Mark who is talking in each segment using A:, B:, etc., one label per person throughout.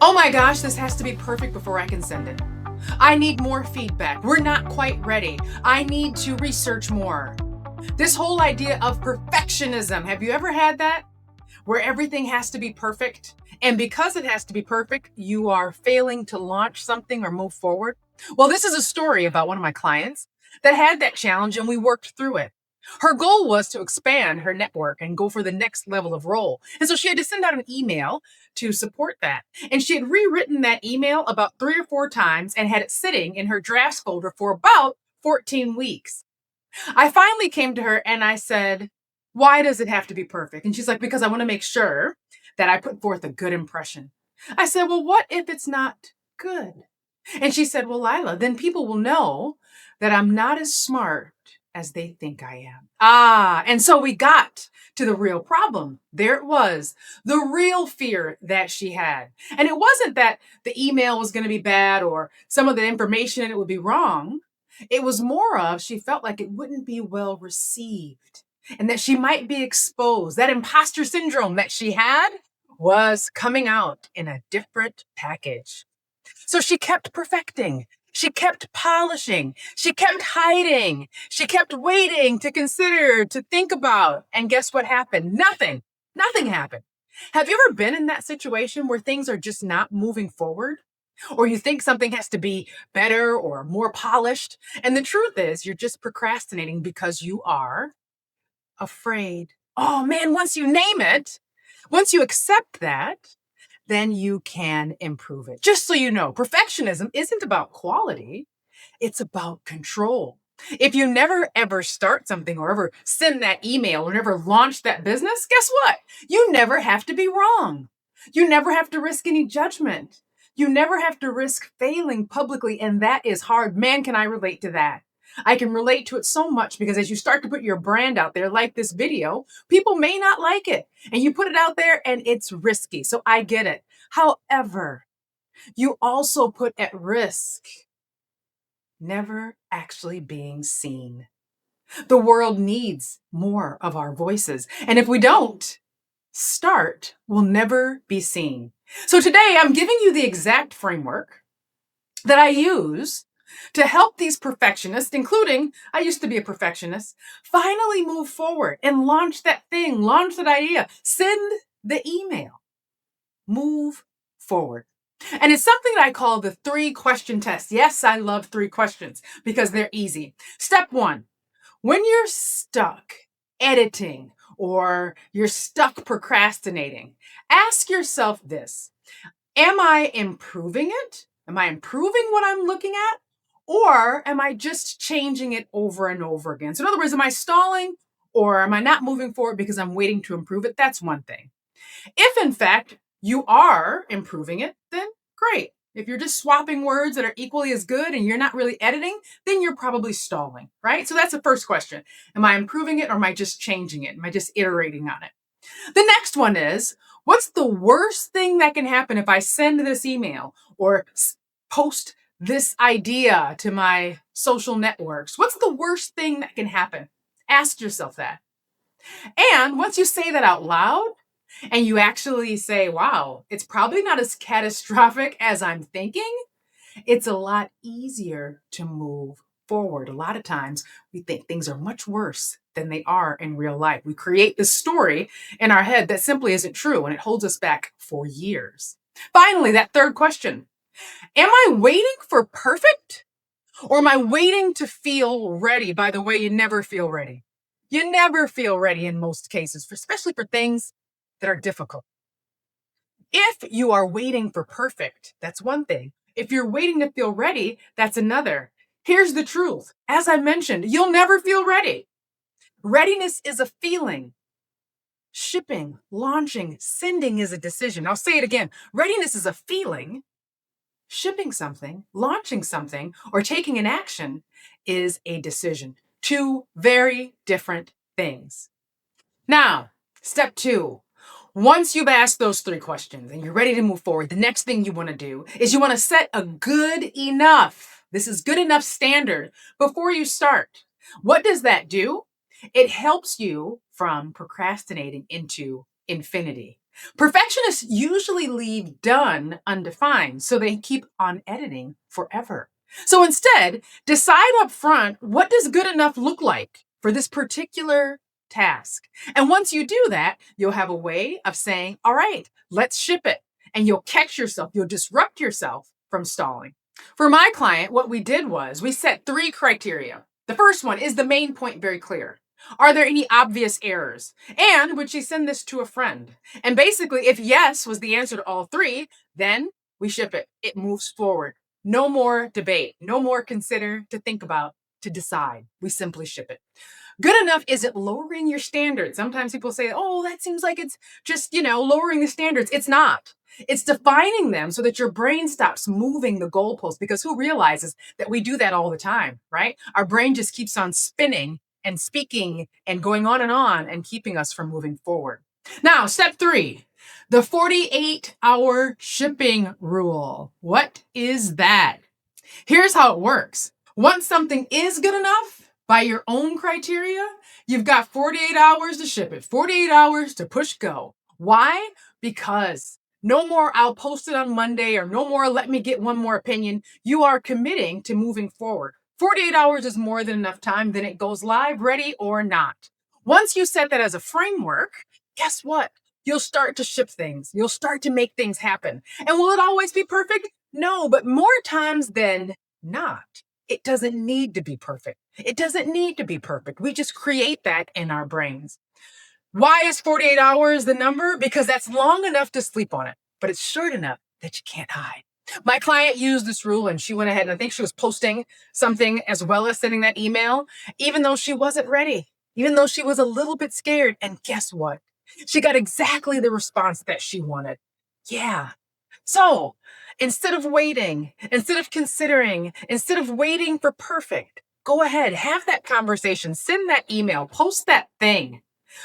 A: Oh my gosh, this has to be perfect before I can send it. I need more feedback. We're not quite ready. I need to research more. This whole idea of perfectionism, have you ever had that? Where everything has to be perfect. And because it has to be perfect, you are failing to launch something or move forward. Well, this is a story about one of my clients that had that challenge and we worked through it. Her goal was to expand her network and go for the next level of role. And so she had to send out an email to support that. And she had rewritten that email about 3 or 4 times and had it sitting in her drafts folder for about 14 weeks. I finally came to her and I said, "Why does it have to be perfect?" And she's like, "Because I want to make sure that I put forth a good impression." I said, "Well, what if it's not good?" And she said, "Well, Lila, then people will know that I'm not as smart as they think I am." And so we got to the real problem. There it was, the real fear that she had. And it wasn't that the email was going to be bad or some of the information in it would be wrong. It was more of she felt like it wouldn't be well received and that she might be exposed. That imposter syndrome that she had was coming out in a different package. So she kept perfecting. She kept polishing. She kept hiding. She kept waiting to consider, to think about. And guess what happened? Nothing. Nothing happened. Have you ever been in that situation where things are just not moving forward? Or you think something has to be better or more polished? And the truth is, you're just procrastinating because you are afraid. Oh man, once you name it, once you accept that, then you can improve it. Just so you know, perfectionism isn't about quality, it's about control. If you never ever start something or ever send that email or never launch that business, guess what? You never have to be wrong. You never have to risk any judgment. You never have to risk failing publicly. And that is hard. Man, can I relate to that? I can relate to it so much because as you start to put your brand out there, like this video, people may not like it. And you put it out there and it's risky. So I get it. However, you also put at risk never actually being seen. The world needs more of our voices. And if we don't start, we'll never be seen. So today I'm giving you the exact framework that I use to help these perfectionists, including I used to be a perfectionist, finally move forward and launch that thing, launch that idea, send the email, move forward. And it's something that I call the 3-question test. Yes, I love 3 questions because they're easy. Step 1, when you're stuck editing or you're stuck procrastinating, ask yourself this: am I improving it? Am I improving what I'm looking at? Or am I just changing it over and over again? So, in other words, am I stalling or am I not moving forward because I'm waiting to improve it? That's one thing. If in fact you are improving it, then great. If you're just swapping words that are equally as good and you're not really editing, then you're probably stalling, right? So that's the first question. Am I improving it or am I just changing it? Am I just iterating on it? The next one is, what's the worst thing that can happen if I send this email or post this idea to my social networks? What's the worst thing that can happen? Ask yourself that. And once you say that out loud, and you actually say, wow, it's probably not as catastrophic as I'm thinking, it's a lot easier to move forward. A lot of times we think things are much worse than they are in real life. We create this story in our head that simply isn't true, and it holds us back for years. Finally, that third question: am I waiting for perfect or am I waiting to feel ready? By the way, you never feel ready. You never feel ready in most cases, especially for things that are difficult. If you are waiting for perfect, that's one thing. If you're waiting to feel ready, that's another. Here's the truth. As I mentioned, you'll never feel ready. Readiness is a feeling. Shipping, launching, sending is a decision. I'll say it again. Readiness is a feeling. Shipping something, launching something, or taking an action is a decision. 2 very different things. Now, step 2. Once you've asked those 3 questions and you're ready to move forward, the next thing you want to do is you want to set a good enough, this is good enough standard before you start. What does that do? It helps you from procrastinating into infinity. Perfectionists usually leave done undefined, so they keep on editing forever. So instead, decide up front, what does good enough look like for this particular task? And once you do that, you'll have a way of saying, all right, let's ship it. And you'll catch yourself, you'll disrupt yourself from stalling. For my client, what we did was we set 3 criteria. The first one is the main point very clear. Are there any obvious errors? And would she send this to a friend? And basically, if yes was the answer to all 3, then we ship it. It moves forward. No more debate, no more consider, to think about, to decide. We simply ship it. Good enough isn't lowering your standards. Sometimes people say, oh, that seems like it's just, lowering the standards. It's not. It's defining them so that your brain stops moving the goalposts, because who realizes that we do that all the time, right? Our brain just keeps on spinning and speaking and going on and keeping us from moving forward. Now, step 3, the 48-hour shipping rule. What is that? Here's how it works. Once something is good enough by your own criteria, you've got 48 hours to ship it, 48 hours to push go. Why? Because no more I'll post it on Monday, or no more let me get one more opinion. You are committing to moving forward. 48 hours is more than enough time. Then it goes live, ready or not. Once you set that as a framework, guess what? You'll start to ship things. You'll start to make things happen. And will it always be perfect? No, but more times than not. It doesn't need to be perfect. It doesn't need to be perfect. We just create that in our brains. Why is 48 hours the number? Because that's long enough to sleep on it, but it's short enough that you can't hide. My client used this rule and she went ahead, and I think she was posting something as well as sending that email, even though she wasn't ready, even though she was a little bit scared. And guess what? She got exactly the response that she wanted. Yeah. So instead of waiting, instead of considering, instead of waiting for perfect, go ahead, have that conversation, send that email, post that thing,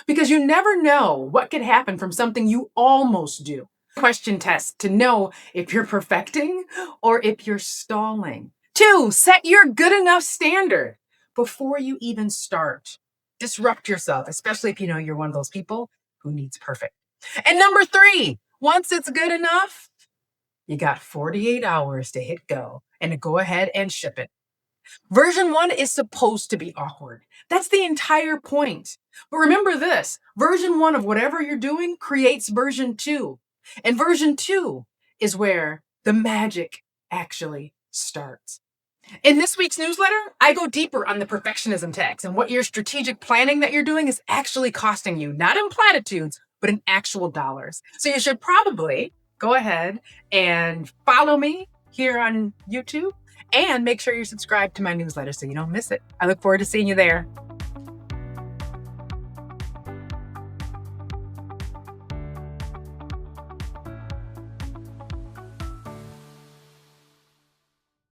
A: because you never know what could happen from something you almost do. Question test to know if you're perfecting or if you're stalling. 2, set your good enough standard before you even start. Disrupt yourself, especially if you know you're one of those people who needs perfect. And number 3, once it's good enough, you got 48 hours to hit go and to go ahead and ship it. Version 1 is supposed to be awkward. That's the entire point. But remember this, version 1 of whatever you're doing creates version 2. And version 2 is where the magic actually starts. In this week's newsletter, I go deeper on the perfectionism tax and what your strategic planning that you're doing is actually costing you, not in platitudes, but in actual dollars. So you should probably go ahead and follow me here on YouTube and make sure you're subscribed to my newsletter so you don't miss it. I look forward to seeing you there.